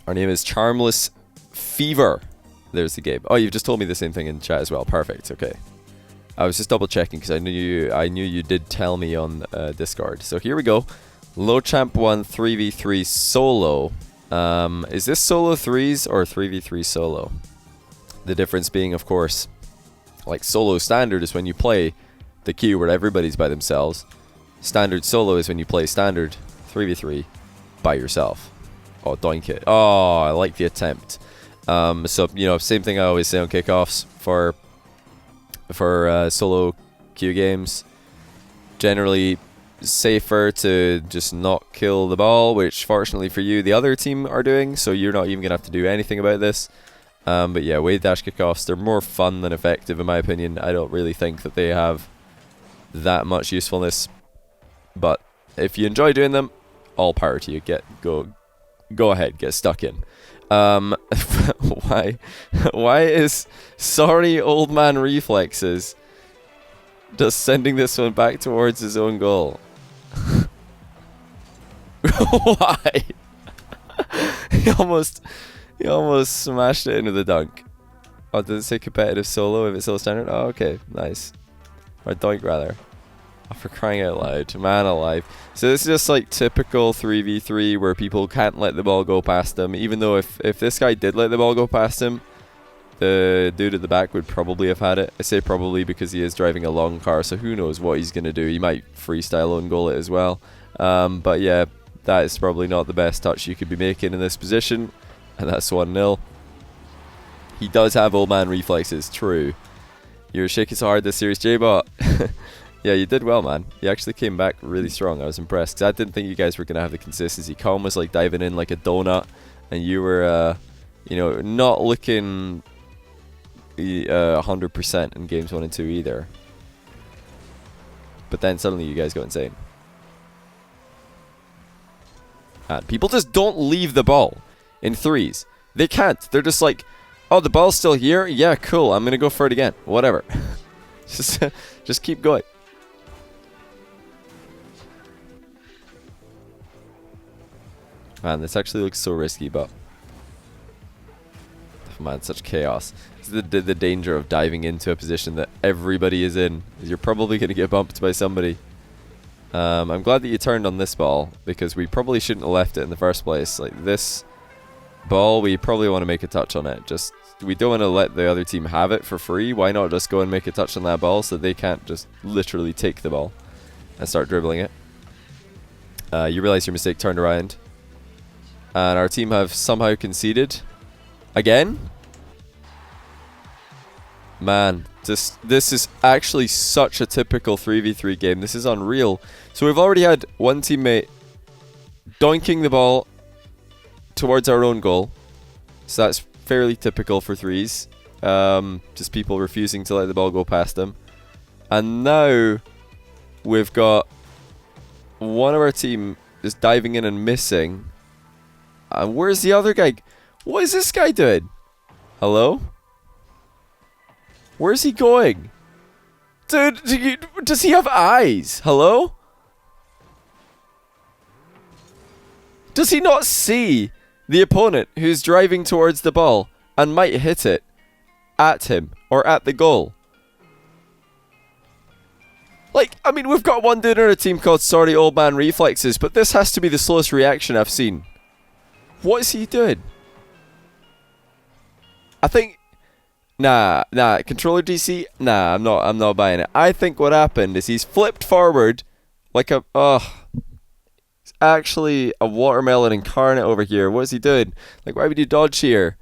Our name is Charmless Fever. There's the game. Oh, you've just told me the same thing in chat as well. Perfect. Okay. I was just double checking because I knew you did tell me on Discord. So here we go. Low Champ 1 3v3 solo. Is this solo 3s or 3v3 solo? The difference being, of course, like solo standard is when you play the queue where everybody's by themselves. Standard solo is when you play standard 3v3 by yourself. Oh, doink it. Oh, I like the attempt. So, you know, same thing I always say on kickoffs for solo queue games. Generally safer to just not kill the ball, which fortunately for you, the other team are doing, so you're not even going to have to do anything about this. But yeah, wave dash kickoffs, they're more fun than effective in my opinion. I don't really think that they have that much usefulness. But if you enjoy doing them, all power to you. Go ahead, get stuck in. Why is sorry old man reflexes just sending this one back towards his own goal? Why? he almost smashed it into the dunk. Oh, did it say competitive solo if it's solo standard? Oh, okay, nice. Or doink rather. Oh, for crying out loud, man alive. So this is just like typical 3v3 where people can't let the ball go past them, even though if this guy did let the ball go past him, the dude at the back would probably have had it. I say probably because he is driving a long car, so who knows what he's going to do. He might freestyle own goal it as well. But yeah, that is probably not the best touch you could be making in this position, and that's 1-0. He does have old man reflexes, true. You're shaking so hard this series, J-Bot. Yeah, you did well, man. You actually came back really strong. I was impressed, because I didn't think you guys were going to have the consistency. Colin was like diving in like a donut, and you were, you know, not looking 100% in games 1 and 2 either. But then suddenly you guys go insane. And people just don't leave the ball in threes. They can't. They're just like, oh, the ball's still here? Yeah, cool. I'm going to go for it again. Whatever. just keep going. Man, this actually looks so risky, but man, such chaos. This is the danger of diving into a position that everybody is in, is you're probably going to get bumped by somebody. I'm glad that you turned on this ball, because we probably shouldn't have left it in the first place. Like this ball, we probably want to make a touch on it. Just, we don't want to let the other team have it for free. Why not just go and make a touch on that ball so they can't just literally take the ball and start dribbling it. You realize your mistake turned around. And our team have somehow conceded. Again? Man, this is actually such a typical 3v3 game. This is unreal. So we've already had one teammate doinking the ball towards our own goal. So that's fairly typical for threes. Just people refusing to let the ball go past them. And now we've got one of our team just diving in and missing. And where's the other guy? What is this guy doing? Hello? Where's he going? Dude, does he have eyes? Hello? Does he not see the opponent who's driving towards the ball and might hit it at him or at the goal? Like, I mean, we've got one dude on our team called Sorry Old Man Reflexes, but this has to be the slowest reaction I've seen. What is he doing? I think... Nah, controller DC? Nah, I'm not buying it. I think what happened is he's flipped forward like a... It's actually a watermelon incarnate over here. What is he doing? Like, why would you dodge here?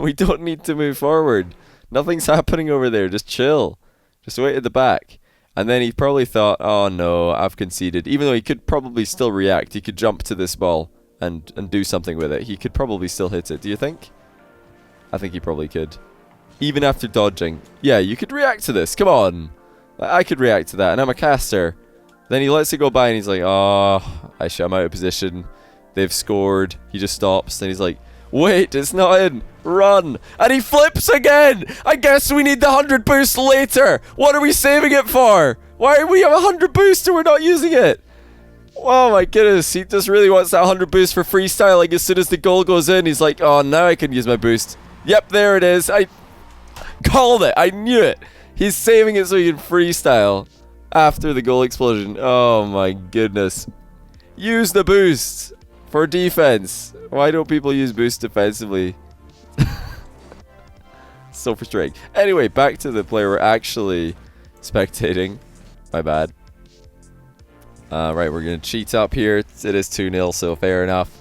We don't need to move forward. Nothing's happening over there. Just chill. Just wait at the back. And then he probably thought, oh no, I've conceded. Even though he could probably still react. He could jump to this ball and do something with it. He could probably still hit it. Do you think? I think he probably could. Even after dodging. Yeah, you could react to this. Come on. I could react to that. And I'm a caster. Then he lets it go by and he's like, oh, I'm out of position. They've scored. He just stops. Then he's like, wait, it's not in. Run. And he flips again. I guess we need the 100 boost later. What are we saving it for? Why do we have 100 boost and we're not using it? Oh my goodness, he just really wants that 100 boost for freestyling. As soon as the goal goes in, he's like, oh, now I can use my boost. Yep, there it is. I called it. I knew it. He's saving it so he can freestyle after the goal explosion. Oh my goodness. Use the boost for defense. Why don't people use boost defensively? So frustrating. Anyway, back to the player we're actually spectating. My bad. Right, we're going to cheat up here. It is 2-0, so fair enough.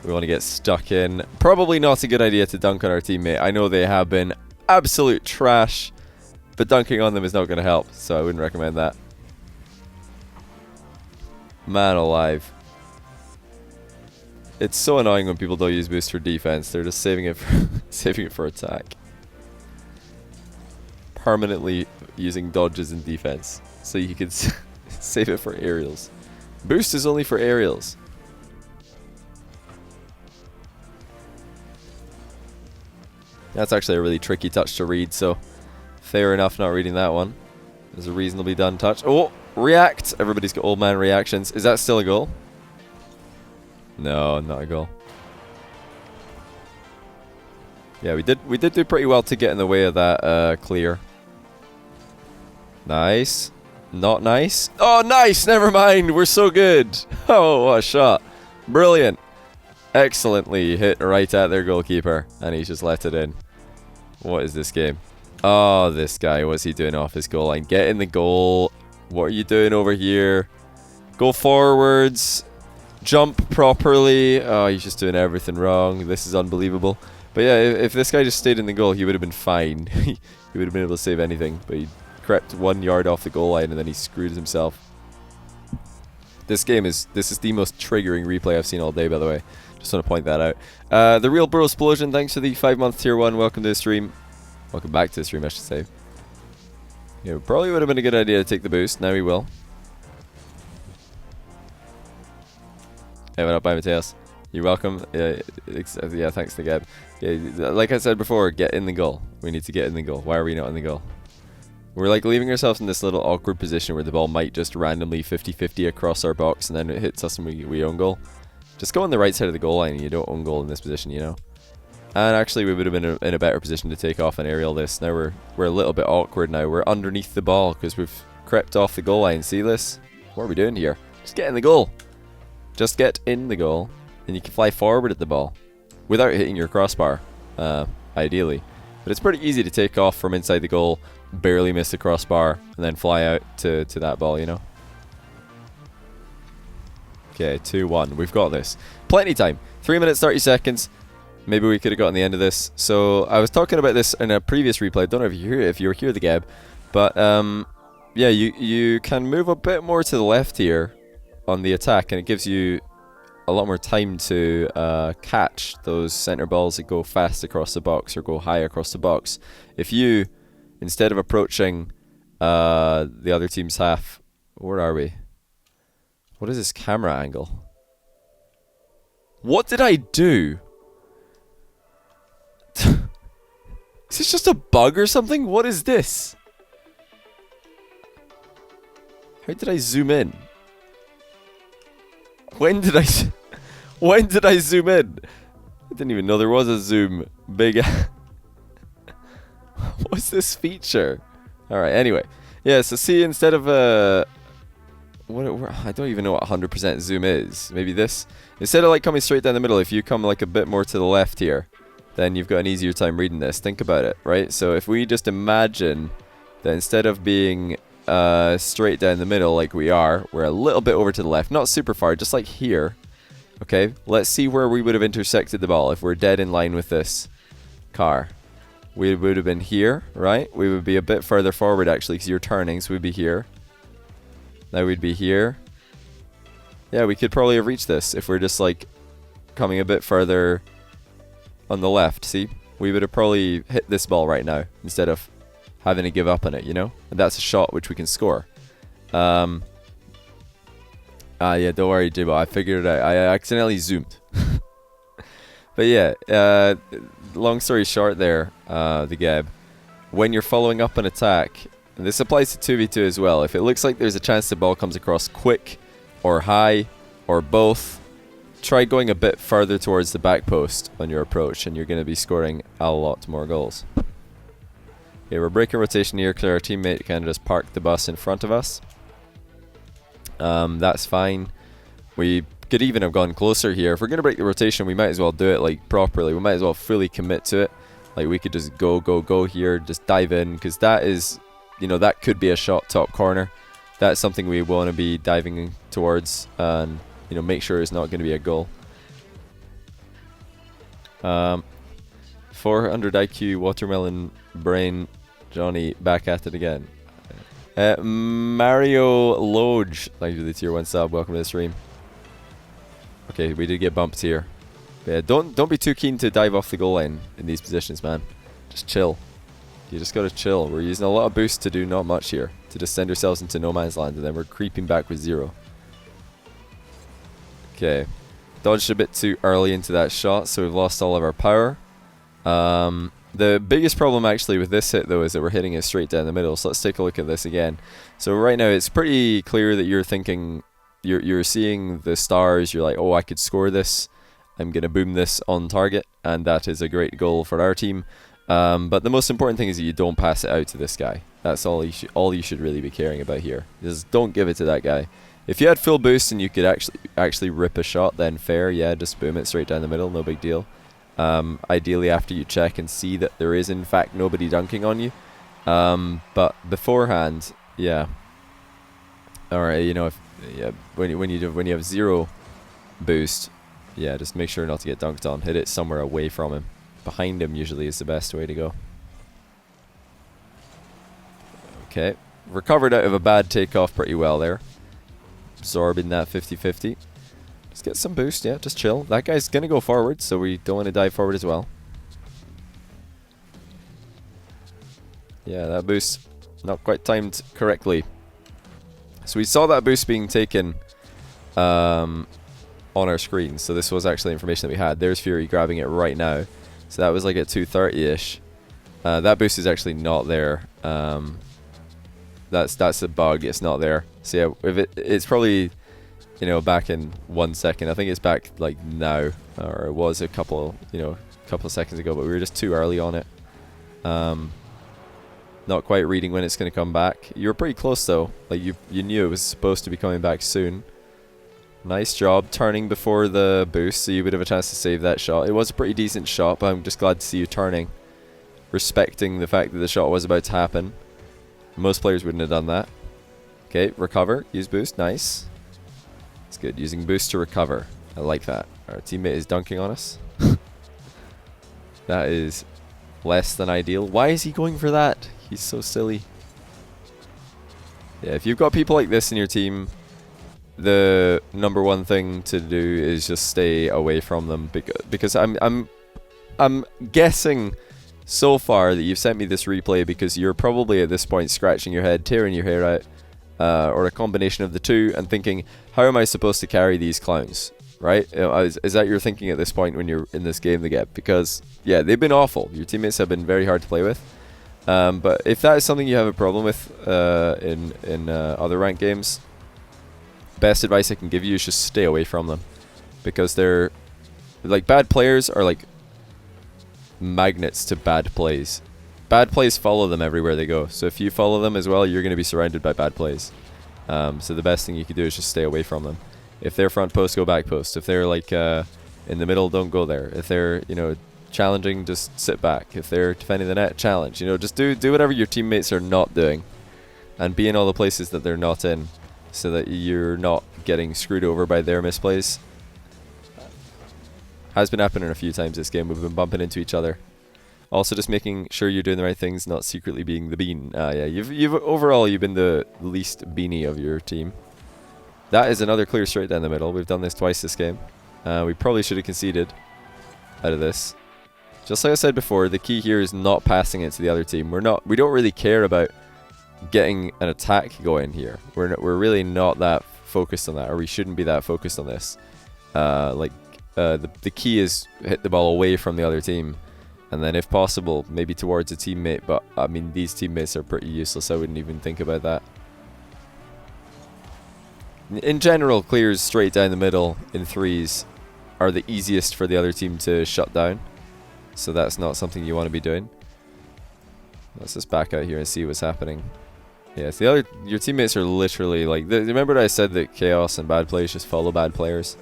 We want to get stuck in. Probably not a good idea to dunk on our teammate. I know they have been absolute trash, but dunking on them is not going to help, so I wouldn't recommend that. Man alive. It's so annoying when people don't use boost for defense. They're just saving it for, saving it for attack. Permanently using dodges in defense, so you can save it for aerials. Boost is only for aerials. That's actually a really tricky touch to read, so fair enough not reading that one. It was a reasonably done touch. Oh, react! Everybody's got old man reactions. Is that still a goal? No, not a goal. Yeah, we did do pretty well to get in the way of that clear. Nice. Not nice. Oh, nice! Never mind. We're so good. Oh, what a shot. Brilliant. Excellently hit right at their goalkeeper, and he's just let it in. What is this game? Oh, this guy. What's he doing off his goal line? Get in the goal. What are you doing over here? Go forwards. Jump properly. Oh, he's just doing everything wrong. This is unbelievable. But yeah, if this guy just stayed in the goal, he would have been fine. He would have been able to save anything, but he crept 1 yard off the goal line and then he screwed himself. This is the most triggering replay I've seen all day, by the way. Just want to point that out. The Real Bro Explosion, thanks for the 5-month tier 1. Welcome to the stream. Welcome back to the stream, I should say. Yeah, probably would have been a good idea to take the boost. Now we will. Hey, what up, by Mateus? You're welcome. Yeah, thanks, TheGeb. Yeah, like I said before, get in the goal. We need to get in the goal. Why are we not in the goal? We're like leaving ourselves in this little awkward position where the ball might just randomly 50-50 across our box and then it hits us and we own goal. Just go on the right side of the goal line and you don't own goal in this position, you know. And actually we would have been in a better position to take off and aerial this. Now we're a little bit awkward now. We're underneath the ball because we've crept off the goal line. See this? What are we doing here? Just get in the goal. Just get in the goal and you can fly forward at the ball without hitting your crossbar, ideally. But it's pretty easy to take off from inside the goal, barely miss the crossbar, and then fly out to that ball, you know? Okay, 2-1. We've got this. Plenty of time. 3 minutes, 30 seconds. Maybe we could have gotten the end of this. So, I was talking about this in a previous replay. I don't know if you were here, TheGeb. But, yeah, you can move a bit more to the left here on the attack, and it gives you a lot more time to catch those center balls that go fast across the box or go high across the box. If you, instead of approaching the other team's half, where are we? What is this camera angle? What did I do? Is this just a bug or something? What is this? How did I zoom in? When did I zoom in? I didn't even know there was a zoom. Big. What's this feature? All right. Anyway, yeah. So see, instead of I don't even know what 100% zoom is. Maybe this. Instead of like coming straight down the middle, if you come like a bit more to the left here, then you've got an easier time reading this. Think about it, right? So if we just imagine that instead of being straight down the middle like we are, we're a little bit over to the left, not super far, just like here. Okay, let's see where we would have intersected the ball if we're dead in line with this car. We would have been here, right? We would be a bit further forward actually because you're turning, so we'd be here. Now we'd be here. Yeah, we could probably have reached this if we're just like coming a bit further on the left. See, we would have probably hit this ball right now instead of having to give up on it, you know? And that's a shot which we can score. Yeah, don't worry, Johnnyboi. I figured it out. I accidentally zoomed. But yeah, long story short there, TheGeb. When you're following up an attack, and this applies to 2v2 as well, if it looks like there's a chance the ball comes across quick or high, or both, try going a bit further towards the back post on your approach, and you're going to be scoring a lot more goals. Okay, we're breaking rotation here because our teammate kind of just parked the bus in front of us. That's fine. We could even have gone closer here. If we're going to break the rotation, we might as well do it like properly. We might as well fully commit to it. Like we could just go here, just dive in, because that is, you know, that could be a shot top corner. That's something we want to be diving towards, and you know, make sure it's not going to be a goal. 400 IQ watermelon brain Johnny back at it again. Mario Loge, thank you for the tier 1 sub. Welcome to the stream. Okay, we did get bumped here. Yeah, don't be too keen to dive off the goal line in these positions, man. Just chill. You just gotta chill. We're using a lot of boost to do not much here, to just send ourselves into no man's land, and then we're creeping back with 0. Okay, dodged a bit too early into that shot, so we've lost all of our power. The biggest problem actually with this hit though is that we're hitting it straight down the middle. So let's take a look at this again. So right now it's pretty clear that you're thinking, you're seeing the stars. You're like, oh, I could score this. I'm gonna boom this on target, and that is a great goal for our team. But the most important thing is that you don't pass it out to this guy. That's all you should really be caring about here. Just don't give it to that guy. If you had full boost and you could actually rip a shot, then fair, yeah, just boom it straight down the middle, no big deal. Ideally after you check and see that there is in fact nobody dunking on you. But beforehand, yeah. Alright, you know, when you have 0 boost, yeah, just make sure not to get dunked on. Hit it somewhere away from him. Behind him usually is the best way to go. Okay, recovered out of a bad takeoff pretty well there. Absorbing that 50-50. Just get some boost, yeah, just chill. That guy's gonna go forward, so we don't want to dive forward as well. Yeah, that boost not quite timed correctly. So we saw that boost being taken on our screen. So this was actually information that we had. There's Fury grabbing it right now. So that was like at 230-ish. That boost is actually not there. That's a bug. It's not there. So yeah, if it's probably, you know, back in 1 second. I think it's back like now, or it was a couple of seconds ago. But we were just too early on it. Not quite reading when it's going to come back. You were pretty close though. Like you knew it was supposed to be coming back soon. Nice job turning before the boost, so you would have a chance to save that shot. It was a pretty decent shot, but I'm just glad to see you turning, respecting the fact that the shot was about to happen. Most players wouldn't have done that. Okay, recover, use boost, nice. It's good, using boost to recover. I like that. Our teammate is dunking on us. That is less than ideal. Why is he going for that? He's so silly. Yeah, if you've got people like this in your team, the number one thing to do is just stay away from them, because I'm guessing so far that you've sent me this replay because you're probably at this point scratching your head, tearing your hair out, or a combination of the two, and thinking, how am I supposed to carry these clowns, right? Is that your thinking at this point when you're in this game, TheGeb? Because yeah, they've been awful. Your teammates have been very hard to play with. But if that is something you have a problem with in other ranked games, best advice I can give you is just stay away from them, because they're like, bad players are like magnets to bad plays. Bad plays follow them everywhere they go, so if you follow them as well, you're going to be surrounded by bad plays. So the best thing you can do is just stay away from them. If they're front post, go back post. If they're like in the middle, don't go there. If they're, you know, challenging, just sit back. If they're defending the net, challenge. You know, just do whatever your teammates are not doing, and be in all the places that they're not in, so that you're not getting screwed over by their misplays. Has been happening a few times this game. We've been bumping into each other. Also, just making sure you're doing the right things, not secretly being the bean. Yeah, you've overall you've been the least beanie of your team. That is another clear straight down the middle. We've done this twice this game. We probably should have conceded out of this. Just like I said before, the key here is not passing it to the other team. We don't really care about getting an attack going here. We're really not that focused on that, or we shouldn't be that focused on this. The key is hit the ball away from the other team, and then if possible maybe towards a teammate, but I mean these teammates are pretty useless. I wouldn't even think about that. In general, clears straight down the middle in threes are the easiest for the other team to shut down. So that's not something you want to be doing. Let's just back out here and see what's happening. Yeah, so your teammates are literally like... remember that I said that chaos and bad players just follow bad players?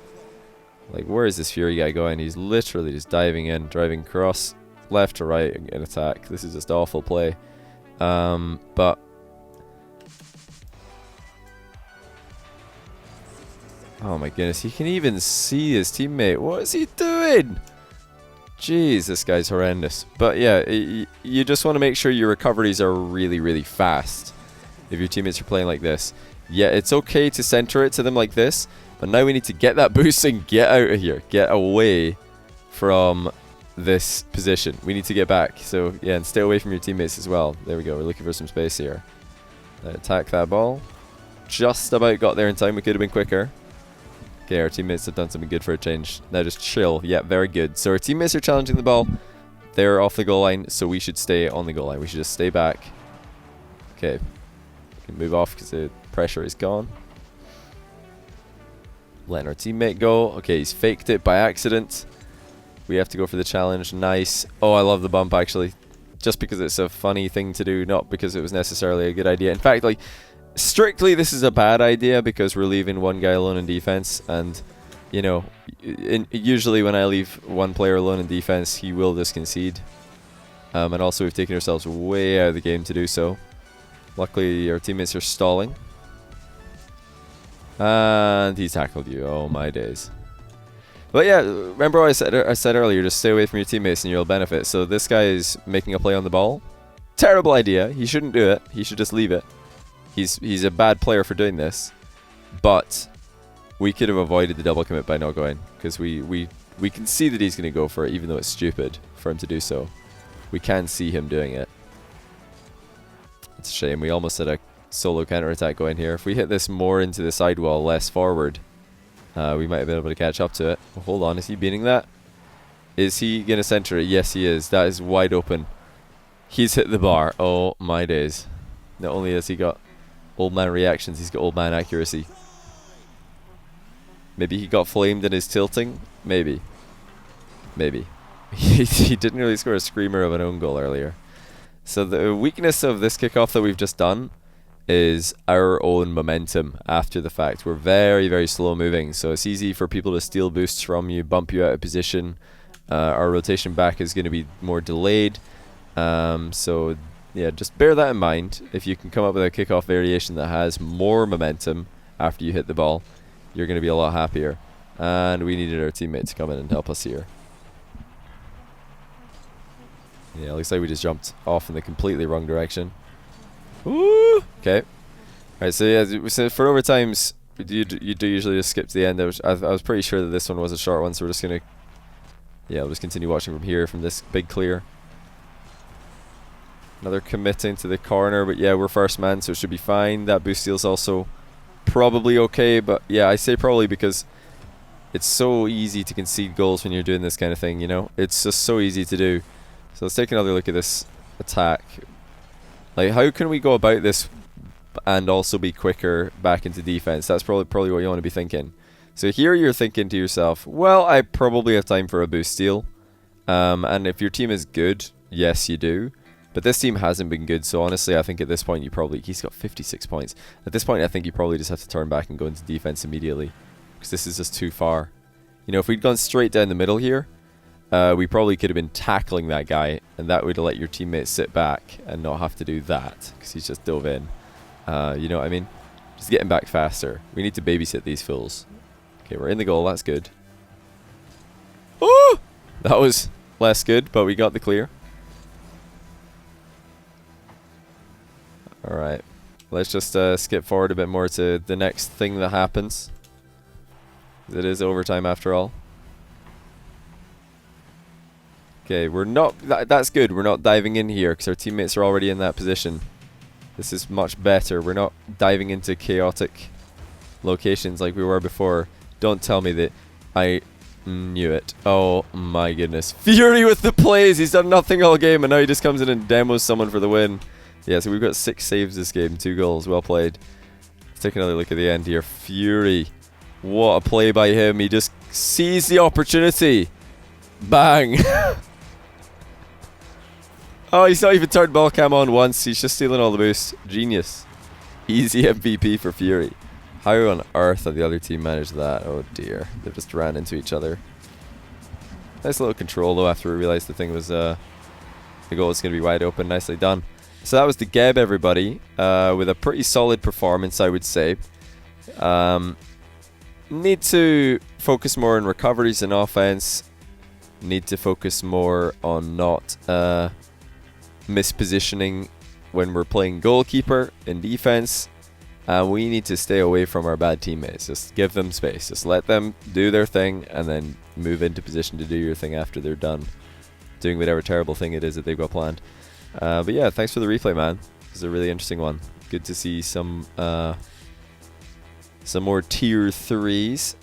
Like, where is this Fury guy going? He's literally just diving in, driving across left to right in attack. This is just awful play. But... oh my goodness, he can even see his teammate. What is he doing? Jeez, this guy's horrendous. But yeah, you just want to make sure your recoveries are really, really fast if your teammates are playing like this. Yeah, it's okay to center it to them like this, but now we need to get that boost and get out of here. Get away from this position. We need to get back. So yeah, and stay away from your teammates as well. There we go. We're looking for some space here. Attack that ball. Just about got there in time. We could have been quicker. Okay, our teammates have done something good for a change. Now just chill. Yeah, very good. So our teammates are challenging the ball. They're off the goal line, so we should stay on the goal line. We should just stay back. Okay. We can move off because the pressure is gone. Letting our teammate go. Okay, he's faked it by accident. We have to go for the challenge. Nice. Oh, I love the bump, actually. Just because it's a funny thing to do, not because it was necessarily a good idea. In fact, like... strictly, this is a bad idea because we're leaving one guy alone in defense, and you know, usually when I leave one player alone in defense, he will just concede. And also, we've taken ourselves way out of the game to do so. Luckily, our teammates are stalling, and he tackled you. Oh my days! But yeah, remember what I said earlier, just stay away from your teammates and you'll benefit. So this guy is making a play on the ball. Terrible idea. He shouldn't do it. He should just leave it. He's a bad player for doing this, but we could have avoided the double commit by not going, because we can see that he's going to go for it, even though it's stupid for him to do so. We can see him doing it. It's a shame. We almost had a solo counter attack going here. If we hit this more into the sidewall, less forward, we might have been able to catch up to it. Oh, hold on, is he beating that? Is he going to center it? Yes, he is. That is wide open. He's hit the bar. Oh my days. Not only has he got old man reactions, he's got old man accuracy. Maybe he got flamed in his tilting? Maybe. Maybe. He didn't really score a screamer of an own goal earlier. So the weakness of this kickoff that we've just done is our own momentum after the fact. We're very, very slow moving, so it's easy for people to steal boosts from you, bump you out of position. Our rotation back is going to be more delayed. So yeah, just bear that in mind. If you can come up with a kickoff variation that has more momentum after you hit the ball, you're going to be a lot happier. And we needed our teammate to come in and help us here. Yeah, it looks like we just jumped off in the completely wrong direction. Woo! Okay. Alright, so yeah, so for overtimes, you do usually just skip to the end. I was pretty sure that this one was a short one, so we're just going to... yeah, we'll just continue watching from here, from this big clear. Another committing to the corner, but yeah, we're first man, so it should be fine. That boost steal's also probably okay, but yeah, I say probably because it's so easy to concede goals when you're doing this kind of thing, you know? It's just so easy to do. So let's take another look at this attack. Like, how can we go about this and also be quicker back into defense? That's probably what you want to be thinking. So here you're thinking to yourself, well, I probably have time for a boost steal. And if your team is good, yes, you do. But this team hasn't been good, so honestly, I think at this point he's got 56 points. At this point, I think you probably just have to turn back and go into defense immediately, because this is just too far. You know, if we'd gone straight down the middle here, we probably could have been tackling that guy, and that would have let your teammates sit back and not have to do that, because he's just dove in. You know what I mean? Just getting back faster. We need to babysit these fools. Okay, we're in the goal. That's good. Oh! That was less good, but we got the clear. Alright, let's just skip forward a bit more to the next thing that happens. It is overtime after all. Okay, we're not... that's good. We're not diving in here because our teammates are already in that position. This is much better. We're not diving into chaotic locations like we were before. Don't tell me that I knew it. Oh my goodness. Fury with the plays! He's done nothing all game and now he just comes in and demos someone for the win. Yeah, so we've got 6 saves this game, 2 goals. Well played. take another look at the end here. Fury. What a play by him. He just sees the opportunity. Bang. Oh, he's not even turned ball cam on once. He's just stealing all the boost. Genius. Easy MVP for Fury. How on earth have the other team managed that? Oh dear. They just ran into each other. Nice little control though after we realized the thing was the goal was going to be wide open. Nicely done. So that was TheGeb, everybody, with a pretty solid performance, I would say. Need to focus more on recoveries and offense. Need to focus more on not mispositioning when we're playing goalkeeper in defense. We need to stay away from our bad teammates. Just give them space. Just let them do their thing and then move into position to do your thing after they're done doing whatever terrible thing it is that they've got planned. But yeah, thanks for the replay, man. This is a really interesting one. Good to see some more tier 3s.